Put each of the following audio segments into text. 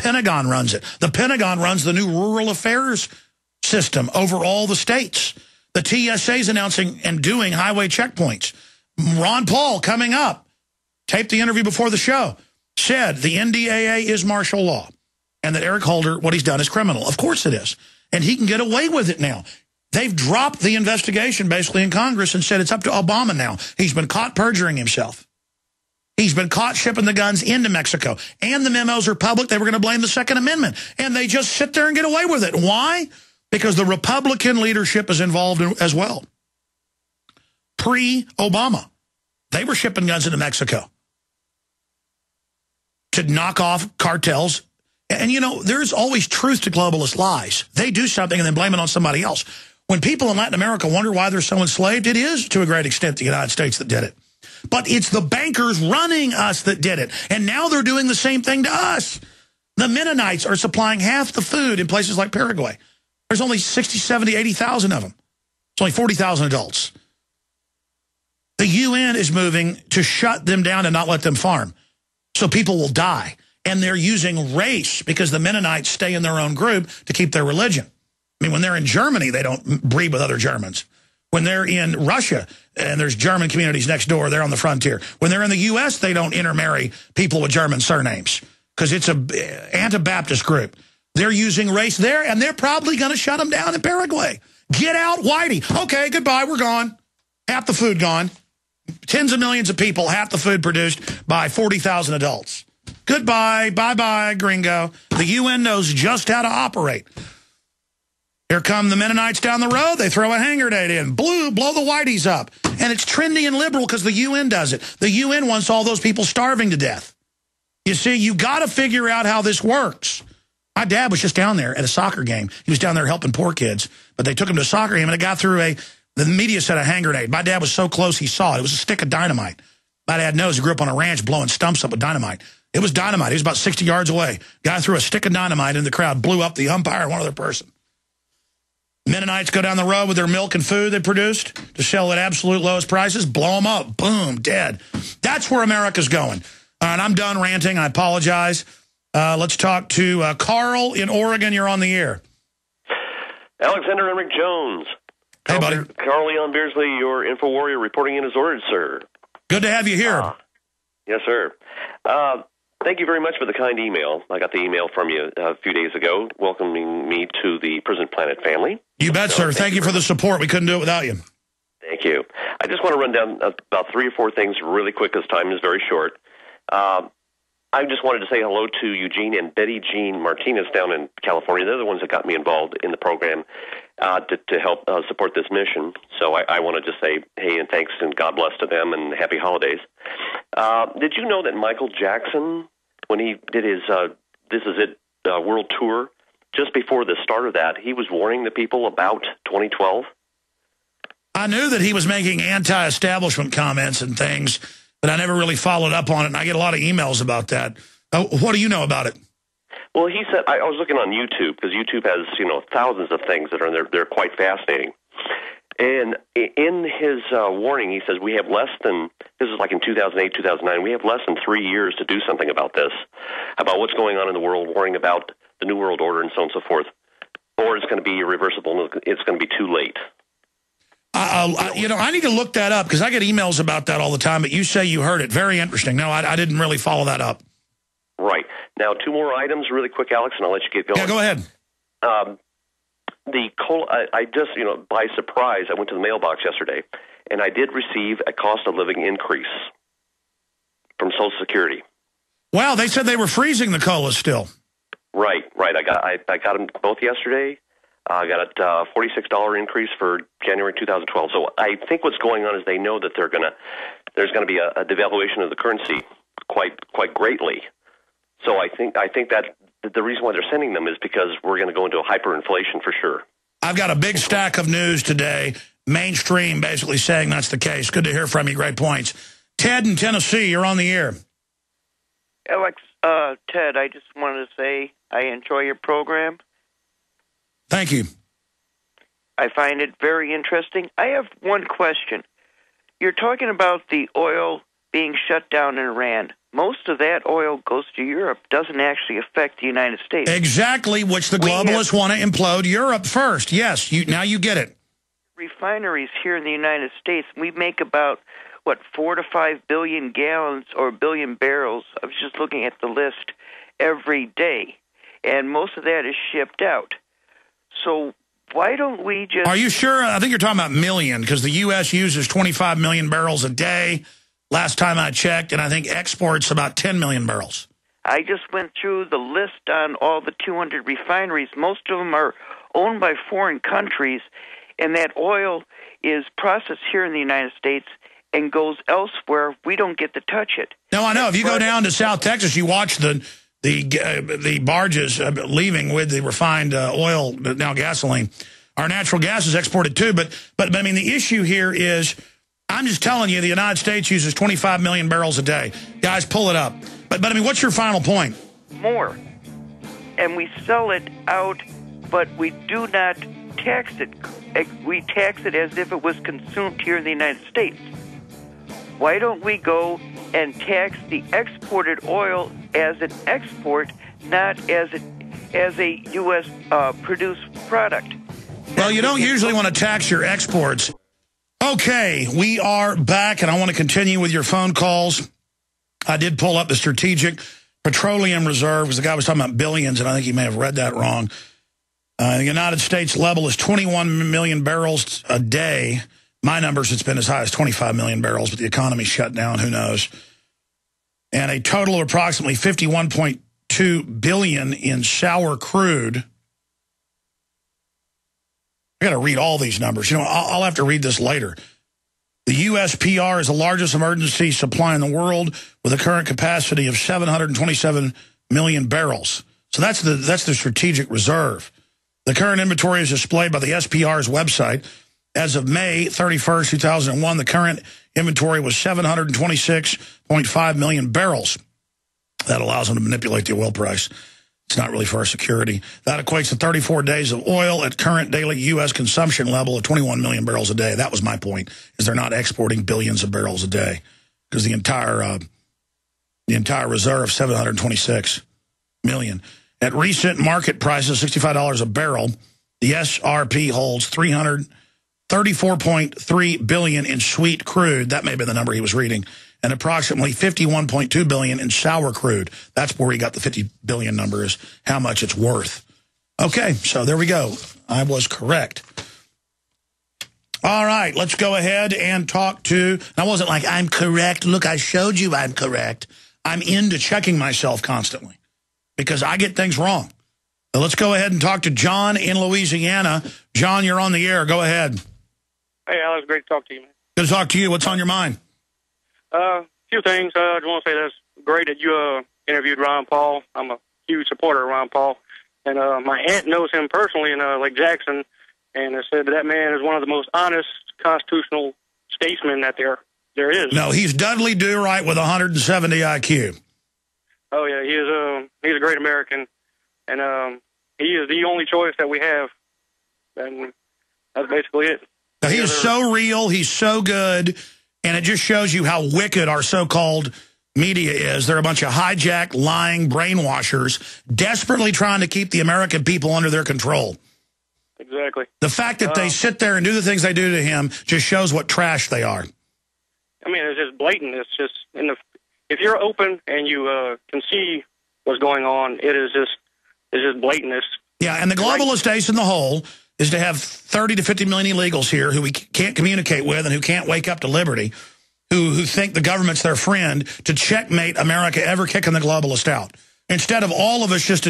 Pentagon runs it. The Pentagon runs the new rural affairs system over all the states. The TSA is announcing and doing highway checkpoints. Ron Paul, coming up, taped the interview before the show, said the NDAA is martial law and that Eric Holder, what he's done is criminal. Of course it is. And he can get away with it now. They've dropped the investigation basically in Congress and said it's up to Obama now. He's been caught perjuring himself. He's been caught shipping the guns into Mexico. And the memos are public. They were going to blame the Second Amendment. And they just sit there and get away with it. Why? Because the Republican leadership is involved as well. Pre-Obama, they were shipping guns into Mexico to knock off cartels. And, you know, there's always truth to globalist lies. They do something and then blame it on somebody else. When people in Latin America wonder why they're so enslaved, it is, to a great extent, the United States that did it. But it's the bankers running us that did it. And now they're doing the same thing to us. The Mennonites are supplying half the food in places like Paraguay. There's only 60, 70, 80,000 of them. It's only 40,000 adults. The UN is moving to shut them down and not let them farm. So people will die. And they're using race because the Mennonites stay in their own group to keep their religion. I mean, when they're in Germany, they don't breed with other Germans. When they're in Russia, and there's German communities next door, they're on the frontier. When they're in the U.S., they don't intermarry people with German surnames because it's an Anabaptist group. They're using race there, and they're probably going to shut them down in Paraguay. Get out, Whitey. Okay, goodbye, we're gone. Half the food gone. Tens of millions of people, half the food produced by 40,000 adults. Goodbye, bye-bye, gringo. The UN knows just how to operate. Here come the Mennonites down the road. They throw a hand grenade in. Blow the whiteys up. And it's trendy and liberal because the UN does it. The UN wants all those people starving to death. You see, you got to figure out how this works. My dad was just down there at a soccer game. He was down there helping poor kids. But they took him to a soccer game, and it got through the media said a hand grenade. My dad was so close he saw it. It was a stick of dynamite. My dad knows he grew up on a ranch blowing stumps up with dynamite. It was dynamite. He was about 60 yards away. Guy threw a stick of dynamite in the crowd, blew up the umpire and one other person. Mennonites go down the road with their milk and food they produced to sell at absolute lowest prices, blow them up, boom, dead. That's where America's going. All right, I'm done ranting. I apologize. Let's talk to Carl in Oregon. You're on the air. Alexander Henrik Jones. Hey, buddy. Carl Leon Beardsley, your info warrior, reporting in his orders, sir. Good to have you here. Yes, sir. Thank you very much for the kind email. I got the email from you a few days ago welcoming me to the Prisonplanet family. You bet, sir. Thank you for the support. We couldn't do it without you. Thank you. I just want to run down about 3 or 4 things really quick because time is very short. I just wanted to say hello to Eugene and Betty Jean Martinez down in California. They're the ones that got me involved in the program to help support this mission. So I want to just say hey and thanks and God bless to them and happy holidays. Did you know that Michael Jackson, when he did his This Is It world tour, just before the start of that, he was warning the people about 2012? I knew that he was making anti-establishment comments and things, but I never really followed up on it, and I get a lot of emails about that. What do you know about it? Well, he said, I was looking on YouTube, because YouTube has, thousands of things that are there. They're quite fascinating. And in his warning, he says, we have less than, this is like in 2008, 2009, we have less than 3 years to do something about this, about what's going on in the world, worrying about the New World Order and so on and so forth, or it's going to be irreversible and it's going to be too late. I need to look that up because I get emails about that all the time, but you say you heard it. Very interesting. No, I didn't really follow that up. Right. Now, 2 more items really quick, Alex, and I'll let you get going. Yeah, go ahead. I just, by surprise, I went to the mailbox yesterday, and I did receive a cost of living increase from Social Security. Wow, they said they were freezing the COLA still. Right. I got them both yesterday. I got a $46 increase for January 2012. So I think what's going on is they know that there's going to be a devaluation of the currency quite greatly. So I think that the reason why they're sending them is because we're going to go into a hyperinflation for sure. I've got a big stack of news today, mainstream basically saying that's the case. Good to hear from you. Great points. Ted in Tennessee, you're on the air. Alex, Ted, I just wanted to say I enjoy your program. Thank you. I find it very interesting. I have one question. You're talking about the oil being shut down in Iran. Most of that oil goes to Europe, doesn't actually affect the United States. Exactly, which the globalists want to implode Europe first. Yes, now you get it. Refineries here in the United States, we make about, 4 to 5 billion gallons or billion barrels. I was just looking at the list every day, and most of that is shipped out. So why don't we just... Are you sure? I think you're talking about million, because the U.S. uses 25 million barrels a day last time I checked, and I think exports about 10 million barrels. I just went through the list on all the 200 refineries. Most of them are owned by foreign countries, and that oil is processed here in the United States and goes elsewhere. We don't get to touch it. No, I know. If you go down to South Texas, you watch the barges leaving with the refined oil, now gasoline. Our natural gas is exported too, but I mean, the issue here is, I'm just telling you, the United States uses 25 million barrels a day. Guys, pull it up. But I mean, what's your final point? More. And we sell it out, but we do not tax it. We tax it as if it was consumed here in the United States. Why don't we go and tax the exported oil as an export, not as a U.S. Produced product? Well, you don't usually want to tax your exports. Okay, we are back, and I want to continue with your phone calls. I did pull up the Strategic Petroleum Reserve, because the guy was talking about billions, and I think he may have read that wrong. The United States level is 21 million barrels a day. My numbers, it's been as high as 25 million barrels, but the economy's shut down, who knows. And a total of approximately 51.2 billion in sour crude. I got to read all these numbers. You know, I'll have to read this later. The USPR is the largest emergency supply in the world with a current capacity of 727 million barrels. So that's the strategic reserve. The current inventory is displayed by the SPR's website. As of May 31st, 2001, the current inventory was 726.5 million barrels. That allows them to manipulate the oil price. It's not really for our security. That equates to 34 days of oil at current daily U.S. consumption level of 21 million barrels a day. That was my point, is they're not exporting billions of barrels a day, because the entire reserve, 726 million. At recent market prices, $65 a barrel, the SRP holds 334.3 billion in sweet crude. That may be the number he was reading. And approximately 51.2 billion in sour crude. That's where he got the 50 billion number, is how much it's worth. Okay, so there we go. I was correct. All right, let's go ahead and talk to... I wasn't like, I'm correct. Look, I showed you I'm correct. I'm into checking myself constantly, because I get things wrong. So let's go ahead and talk to John in Louisiana. John, you're on the air. Go ahead. Hey, Alex, great to talk to you, man. Good to talk to you. What's on your mind? A few things. I just want to say that's great that you interviewed Ron Paul. I'm a huge supporter of Ron Paul. And my aunt knows him personally in Lake Jackson, and said that man is one of the most honest constitutional statesmen that there is. No, he's Dudley Do-Right with 170 IQ. Oh, yeah, he's a great American, and he is the only choice that we have, and that's basically it. Now, he is so real, he's so good, and it just shows you how wicked our so-called media is. They're a bunch of hijacked, lying brainwashers desperately trying to keep the American people under their control. Exactly. The fact that they sit there and do the things they do to him just shows what trash they are. I mean, it's just blatant. It's just if you're open and you can see what's going on, it's just blatantness. Yeah, and the globalist ace in the hole is to have 30 to 50 million illegals here who we can't communicate with and who can't wake up to liberty, who think the government's their friend, to checkmate America ever kicking the globalist out. Instead of all of us just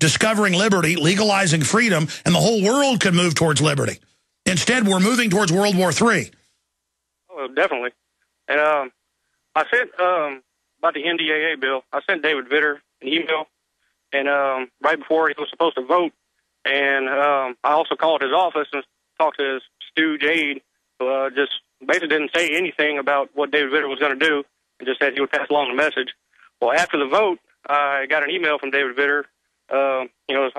discovering liberty, legalizing freedom, and the whole world could move towards liberty. Instead, we're moving towards World War III. Oh, definitely. And I sent, about the NDAA bill, I sent David Vitter an email, and right before he was supposed to vote, and I also called his office and talked to his stooge aide, who just basically didn't say anything about what David Vitter was going to do, and just said he would pass along the message. Well, after the vote, I got an email from David Vitter. I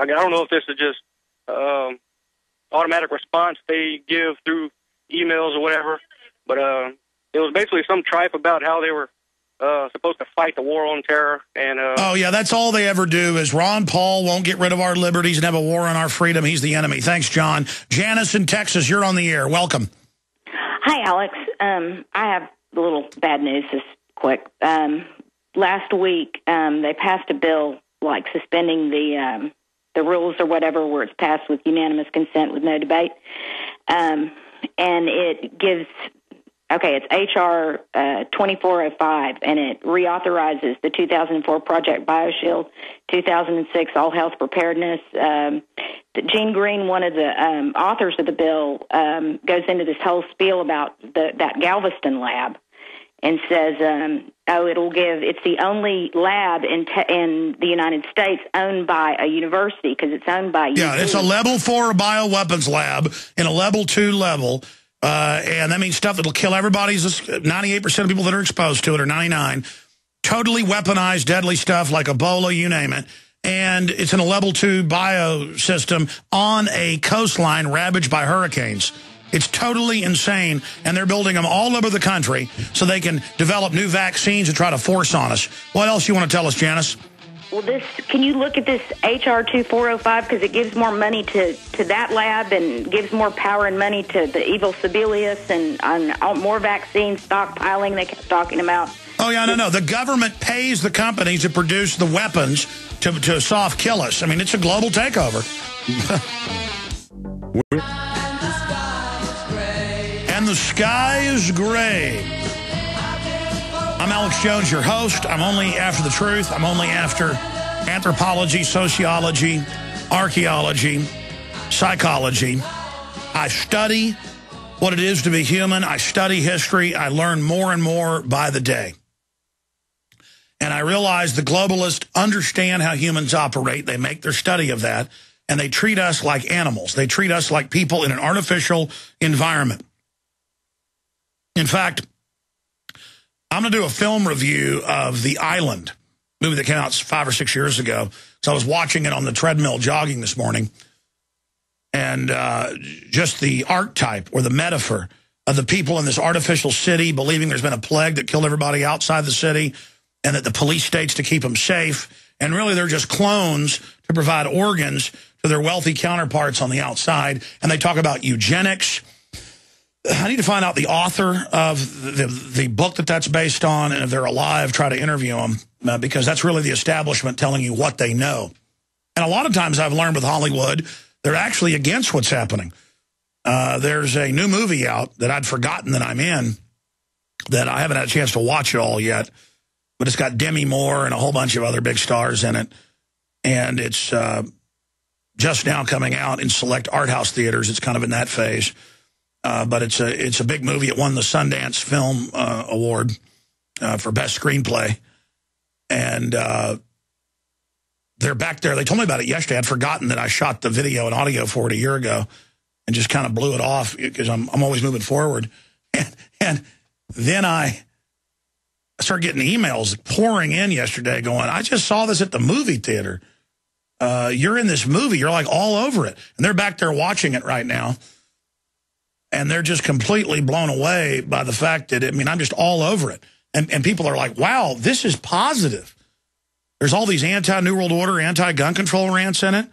don't know if this is just automatic response they give through emails or whatever, but it was basically some tripe about how they were supposed to fight the war on terror. And oh, yeah, that's all they ever do is Ron Paul won't get rid of our liberties and have a war on our freedom. He's the enemy. Thanks, John. Janice in Texas, you're on the air. Welcome. Hi, Alex. I have a little bad news this quick. Last week, they passed a bill like suspending the rules or whatever where it's passed with unanimous consent with no debate. And it gives... Okay, it's H.R. 2405, and it reauthorizes the 2004 Project BioShield, 2006 All Health Preparedness. Gene Green, one of the authors of the bill, goes into this whole spiel about that Galveston lab and says, it's the only lab in the United States owned by a university because it's owned by... Yeah, it's a level 4 bioweapons lab in a level 2 level. And that means stuff that'll kill everybody. 98% of people that are exposed to it, or 99. Totally weaponized, deadly stuff like Ebola, you name it. And it's in a level 2 biosystem on a coastline ravaged by hurricanes. It's totally insane, and they're building them all over the country so they can develop new vaccines and try to force on us. What else you want to tell us, Janice? Well, can you look at this H.R. 2405 because it gives more money to that lab and gives more power and money to the evil Sibelius and more vaccine stockpiling they kept talking about. Oh, yeah, no. The government pays the companies to produce the weapons to soft kill us. I mean, it's a global takeover. And the sky is gray. I'm Alex Jones, your host. I'm only after the truth. I'm only after anthropology, sociology, archaeology, psychology. I study what it is to be human. I study history. I learn more and more by the day. And I realize the globalists understand how humans operate. They make their study of that. And they treat us like animals. They treat us like people in an artificial environment. In fact, I'm going to do a film review of The Island, movie that came out 5 or 6 years ago. So I was watching it on the treadmill jogging this morning. And just the archetype or the metaphor of the people in this artificial city believing there's been a plague that killed everybody outside the city and that the police state's to keep them safe. And really they're just clones to provide organs to their wealthy counterparts on the outside. And they talk about eugenics. I need to find out the author of the book that's based on, and if they're alive, try to interview them, because that's really the establishment telling you what they know. And a lot of times I've learned with Hollywood, they're actually against what's happening. There's a new movie out that I'd forgotten that I'm in, that I haven't had a chance to watch it all yet, but it's got Demi Moore and a whole bunch of other big stars in it. And it's just now coming out in select art house theaters. It's kind of in that phase. But it's a big movie. It won the Sundance Film Award for Best Screenplay. And they're back there. They told me about it yesterday. I'd forgotten that I shot the video and audio for it a year ago and just kind of blew it off because I'm always moving forward. And then I started getting emails pouring in yesterday going, I just saw this at the movie theater. You're in this movie. You're like all over it. And they're back there watching it right now. And they're just completely blown away by the fact that, I'm just all over it. And people are like, wow, this is positive. There's all these anti-New World Order, anti-gun control rants in it.